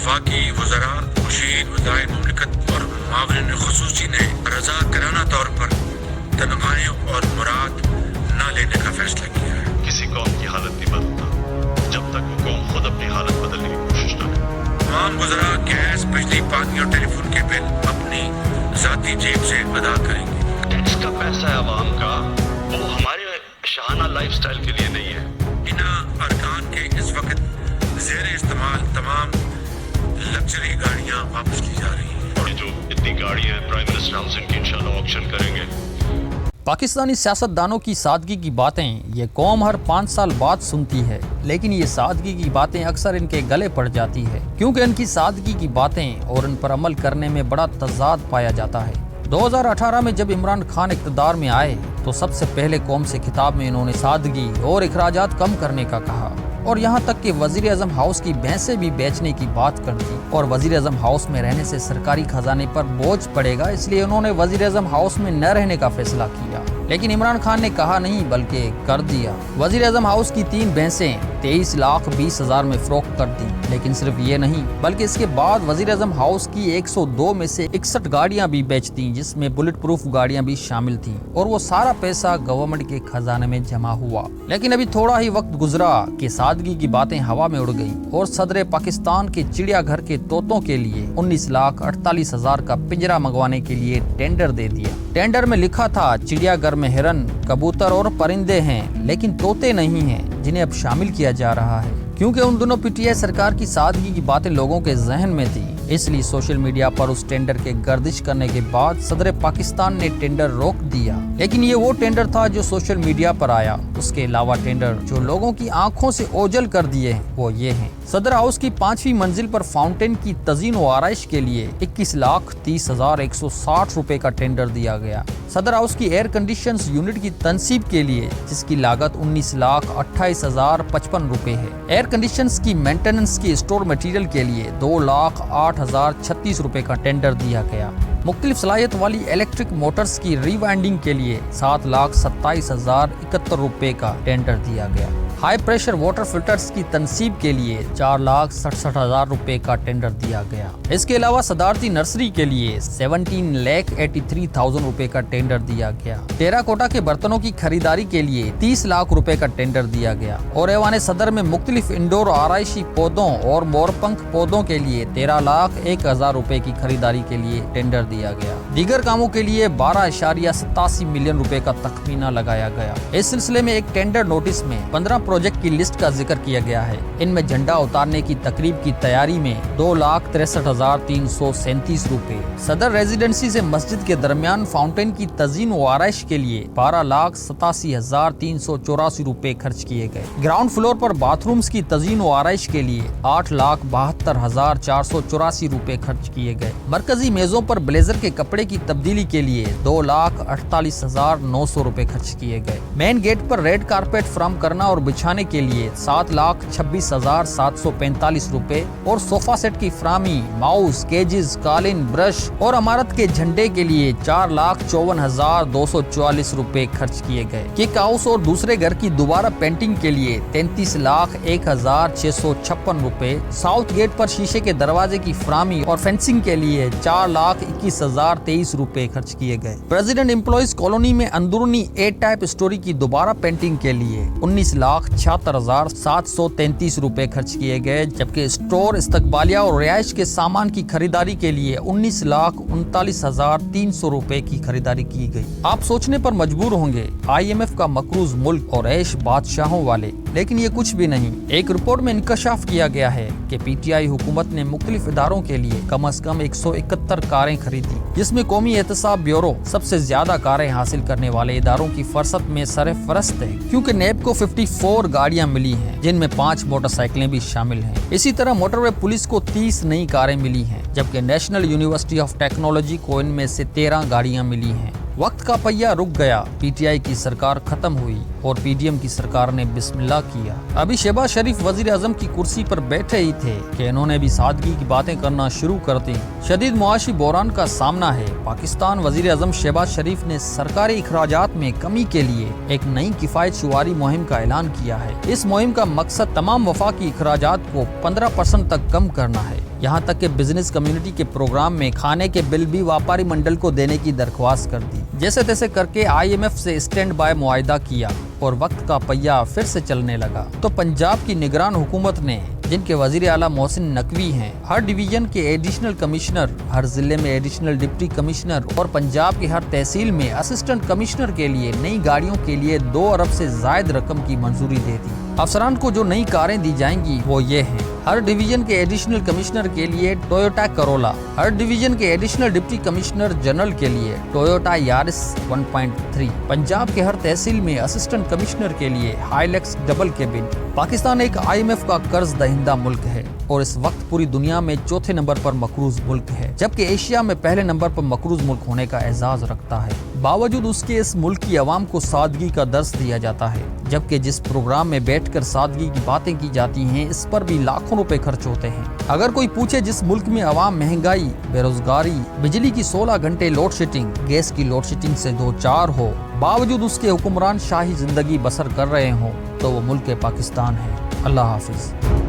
वफाकी वज़रा, मुशीर वज़ाए मुमलिकत और मावरिन खुसूसी ने रजा कराना तौर पर तनख्वाहें और मुराद न लेने का फैसला किया है। किसी कौम की हालत नहीं बदलता जब तक वो कौम खुद अपनी हालत बदलने की कोशिश न करे। तमाम गुज़रा गैस, बिजली, पानी और टेलीफोन के बिल अपनी ज़ाती जेब से अदा करेंगे। टैक्स का पैसा है आवाम का, वो हमारे शाहाना लाइफस्टाइल के लिए नहीं है। इन अरकान के इस वक्त ज़ेर इस्तेमाल तमाम लग्जरी गाड़ियाँ वापस की जा रही हैं। और जो इतनी गाड़ियाँ हैं प्राइम मिनिस्टर हाउस इनकी इंशाल्लाह ऑक्शन करेंगे। पाकिस्तानी सियासतदानों की सादगी की बातें ये कौम हर 5 साल बाद सुनती है, लेकिन ये सादगी की बातें अक्सर इनके गले पड़ जाती है, क्योंकि इनकी सादगी की बातें और इन पर अमल करने में बड़ा तजाद पाया जाता है। 2018 में जब इमरान खान इक़्तिदार में आए तो सबसे पहले कौम से खिताब में इन्होंने सादगी और अखराजात कम करने का कहा, और यहाँ तक कि वज़ीर आज़म हाउस की भैंसें भी बेचने की बात कर दी। और वज़ीर आज़म हाउस में रहने से सरकारी खजाने पर बोझ पड़ेगा, इसलिए उन्होंने वज़ीर आज़म हाउस में न रहने का फैसला किया। लेकिन इमरान खान ने कहा नहीं बल्कि कर दिया। वज़ीर आज़म हाउस की 3 भैंसें 23,20,000 में फरोख्त कर दी। लेकिन सिर्फ ये नहीं बल्कि इसके बाद वज़ीर आज़म हाउस की 102 में से 61 गाड़ियाँ भी बेच दी, जिसमें बुलेट प्रूफ गाड़ियाँ भी शामिल थीं, और वो सारा पैसा गवर्नमेंट के खजाने में जमा हुआ। लेकिन अभी थोड़ा ही वक्त गुजरा कि सादगी की बातें हवा में उड़ गई और सदर पाकिस्तान के चिड़ियाघर के तोतों के लिए 19,48,000 का पिंजरा मंगवाने के लिए टेंडर दे दिया। टेंडर में लिखा था चिड़ियाघर में हिरन, कबूतर और परिंदे हैं, लेकिन तोते नहीं हैं, जिन्हें अब शामिल किया जा रहा है। क्योंकि उन दोनों पीटीआई सरकार की सादगी की बातें लोगों के जहन में थी, इसलिए सोशल मीडिया पर उस टेंडर के गर्दिश करने के बाद सदर पाकिस्तान ने टेंडर रोक दिया। लेकिन ये वो टेंडर था जो सोशल मीडिया पर आया। उसके अलावा टेंडर जो लोगों की आंखों से ओझल कर दिए वो ये हैं। सदर हाउस की 5वीं मंजिल पर फाउंटेन की तज़ीन व आराइश के लिए 21,30,160 रुपए का टेंडर दिया गया। सदर हाउस की एयर कंडीशन यूनिट की तनसीब के लिए, जिसकी लागत 19,28,055 रुपए है। एयर कंडीशन की मेंटेनेंस की स्टोर मटेरियल के लिए 2,08,036 रुपए का टेंडर दिया गया। मुख्तलिफ सलाहियत वाली इलेक्ट्रिक मोटर्स की रीवाइंडिंग के लिए 7,27,071 रुपए का टेंडर दिया गया। हाई प्रेशर वाटर फिल्टर्स की तनसीब के लिए 4,67,000 रुपए का टेंडर दिया गया। इसके अलावा सदारती नर्सरी के लिए 17,83,000 रुपए का टेंडर दिया गया। टेराकोटा के बर्तनों की खरीदारी के लिए 30 लाख रुपए का टेंडर दिया गया। और ऐवान सदर में मुख्तलिफ इंडोर आराइशी पौधों और मोरपंख पौधों के लिए 13,01,000 रुपए की खरीदारी के लिए टेंडर दिया गया। दीगर कामों के लिए 12.87 मिलियन रुपए का तखमीना लगाया गया। इस सिलसिले में एक टेंडर नोटिस में 15 प्रोजेक्ट की लिस्ट का जिक्र किया गया है। इनमें झंडा उतारने की तकरीब की तैयारी में 2,63,337 रुपए, सदर रेजिडेंसी से मस्जिद के दरमियान फाउंटेन की तज़ीन व आराइश के लिए 12,87,384 रुपए खर्च किए गए। ग्राउंड फ्लोर पर बाथरूम्स की तज़ीन व आराइश के लिए 8,72,484 रुपए खर्च किए गए। मरकजी मेजों पर ब्लेजर के कपड़े की तब्दीली के लिए 2,48,900 रुपए खर्च किए गए। मेन गेट पर रेड कारपेट फ्राहम करना और बिछाने के लिए 7,26,745 रुपए और सोफा सेट की फ्राहमी, माउस, केजेस, कालीन, ब्रश और इमारत के झंडे के लिए 4,54,244 रुपए खर्च किए गए। किक हाउस और दूसरे घर की दोबारा पेंटिंग के लिए 33,01,656 रुपए, साउथ गेट पर शीशे के दरवाजे की फ्राहमी और फेंसिंग के लिए 4,21,023 रुपए खर्च किए गए। प्रेसिडेंट एम्प्लॉइज कॉलोनी में अंदरूनी ए टाइप स्टोरी की दोबारा पेंटिंग के लिए 19,76,733 रुपए खर्च किए गए, जबकि स्टोर, इस्तकबालिया और रिहाइश के सामान की खरीदारी के लिए 19,39,300 रुपए की खरीदारी की गई। आप सोचने पर मजबूर होंगे, IMF का मकरूज मुल्क और ऐश बादशाहों वाले, लेकिन ये कुछ भी नहीं। एक रिपोर्ट में इंकशाफ किया गया है कि PTI हुकूमत ने मुख्तलिफ इदारों के लिए कम अज कम 171 कारें खरीदी, जिसमें कौमी एहतसाब ब्यूरो सबसे ज्यादा कारें हासिल करने वाले इदारों की फहरिस्त में सरफरस्त है, क्योंकि नेब को 54 गाड़ियां मिली हैं, जिनमें 5 मोटरसाइकिलें भी शामिल हैं। इसी तरह मोटरवे पुलिस को 30 नई कारें मिली हैं, जबकि नेशनल यूनिवर्सिटी ऑफ टेक्नोलॉजी को इनमें से 13 गाड़ियां मिली हैं। वक्त का पहिया रुक गया, PTI की सरकार खत्म हुई और PDM की सरकार ने बिस्मिल्लाह किया। अभी शहबाज शरीफ वजीर आजम की कुर्सी पर बैठे ही थे कि इन्होंने भी सादगी की बातें करना शुरू कर दी। शदीद मुआशी बहरान का सामना है। पाकिस्तान वजीर आजम शहबाज शरीफ ने सरकारी इखराजात में कमी के लिए एक नई किफायत शुमारी मुहिम का ऐलान किया है। इस मुहिम का मकसद तमाम वफाकी इखराजात को 15% तक कम करना है। यहाँ तक कि बिजनेस कम्युनिटी के प्रोग्राम में खाने के बिल भी व्यापारी मंडल को देने की दरख्वास्त कर दी। जैसे तैसे करके IMF से स्टैंड बाय मुआहिदा किया और वक्त का पहिया फिर से चलने लगा। तो पंजाब की निगरान हुकूमत ने, जिनके वजीर आला मोहसिन नकवी हैं, हर डिवीजन के एडिशनल कमिश्नर, हर जिले में एडिशनल डिप्टी कमिश्नर और पंजाब की हर तहसील में असिस्टेंट कमिश्नर के लिए नई गाड़ियों के लिए 2 अरब से जायद रकम की मंजूरी दे दी। अफसरान को जो नई कारें दी जाएंगी वो ये हैं: हर डिवीजन के एडिशनल कमिश्नर के लिए टोयोटा करोला, हर डिवीजन के एडिशनल डिप्टी कमिश्नर जनरल के लिए टोयोटा यारिस 1.3, पंजाब के हर तहसील में असिस्टेंट कमिश्नर के लिए हाइलक्स डबल केबिन। पाकिस्तान एक IMF का कर्ज दहिंदा मुल्क है और इस वक्त पूरी दुनिया में चौथे नंबर पर मकरूज मुल्क है, जबकि एशिया में पहले नंबर पर मकरूज मुल्क होने का एजाज रखता है। बावजूद उसके इस मुल्क की आवाम को सादगी का दर्स दिया जाता है, जबकि जिस प्रोग्राम में बैठकर सादगी की बातें की जाती हैं, इस पर भी लाखों रुपए खर्च होते हैं। अगर कोई पूछे जिस मुल्क में आवाम महंगाई, बेरोजगारी, बिजली की 16 घंटे लोड शेडिंग, गैस की लोड शेडिंग से 2-4 हो, बावजूद उसके हुक्मरान शाही जिंदगी बसर कर रहे हों, तो वो मुल्क पाकिस्तान है। अल्लाह हाफिज।